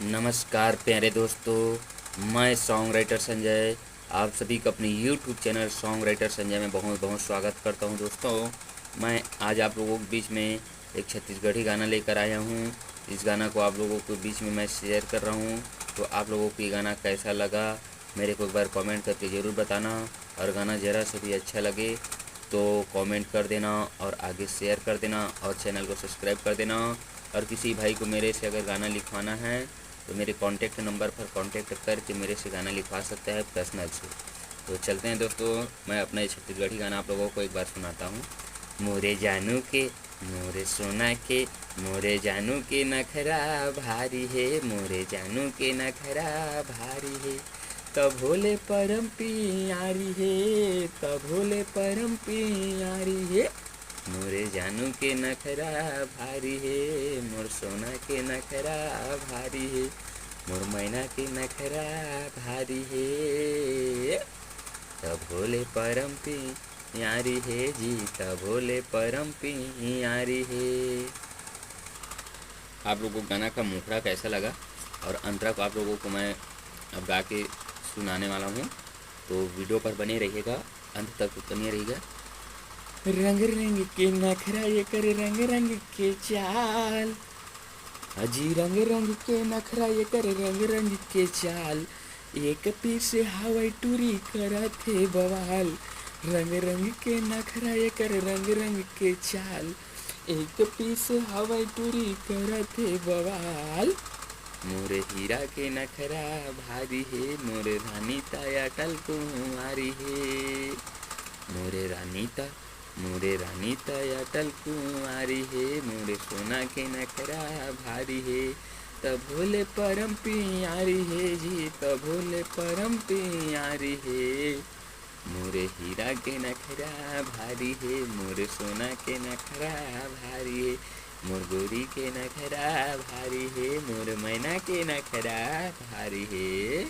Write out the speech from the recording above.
नमस्कार प्यारे दोस्तों, मैं सॉन्ग राइटर संजय आप सभी का अपने YouTube channel song writer Sanjay में बहुत बहुत स्वागत करता हूं। दोस्तों, मैं आज आप लोगों के बीच में एक छत्तीसगढ़ी गाना लेकर आया हूं। इस गाना को आप लोगों के बीच में मैं शेयर कर रहा हूं। तो आप लोगों को ये गाना कैसा लगा मेरे को एक बार कमेंट करके ज़रूर बताना। और गाना ज़रा से भी अच्छा लगे तो कमेंट कर देना और आगे शेयर कर देना और चैनल को सब्सक्राइब कर देना। और किसी भाई को मेरे से अगर गाना लिखवाना है तो मेरे कॉन्टैक्ट नंबर पर कॉन्टैक्ट करके मेरे से गाना लिखवा सकता है पर्सनल से। तो चलते हैं दोस्तों, मैं अपना ये छत्तीसगढ़ी गाना आप लोगों को एक बार सुनाता हूँ। मोरे जानू के मोरे सोना के मोरे जानू के नखरा भारी है, मोरे जानू के नखरा भारी है, तब भोले परम पियारी है, तब भोले परम पियारी है। मोरे जानू के नखरा भारी है, मोर सोना के नखरा भारी है, मोर मैना के नखरा भारी है, तब भोले परम पियारी है जी, तब भोले परम पियारी है। आप लोगों को गाना का मुखड़ा कैसा लगा और अंतरा को आप लोगों को मैं अब गा के सुनाने वाला हूँ। तो वीडियो पर बने रहिएगा, अंत तक बने रहिएगा। रंग रंग के नखरा ये करे रंग रंग के चाल, अजी रंग रंग के नखरा ये करे रंग रंग के चाल, एक पीस हवाई टूरी करा थे बवाल। रंग रंग के नखरा ये करे रंग रंग के चाल, एक पीस हवाई टूरी करा थे बवाल। मोरे हीरा के नखरा भारी है, मोरे रानी ताया टल कुमारी है, मोरे रानी ताया टल कुमारी है, मोरे सोना के नखरा भारी है, तब भोले परम पियारी है जी, तब भोले परम पियारी है। मोरे हीरा के नखरा भारी है, मोरे सोना के नखरा भारी है, मोर गोरी के नखरा भारी है, मोर मैना के नखरा भारी है।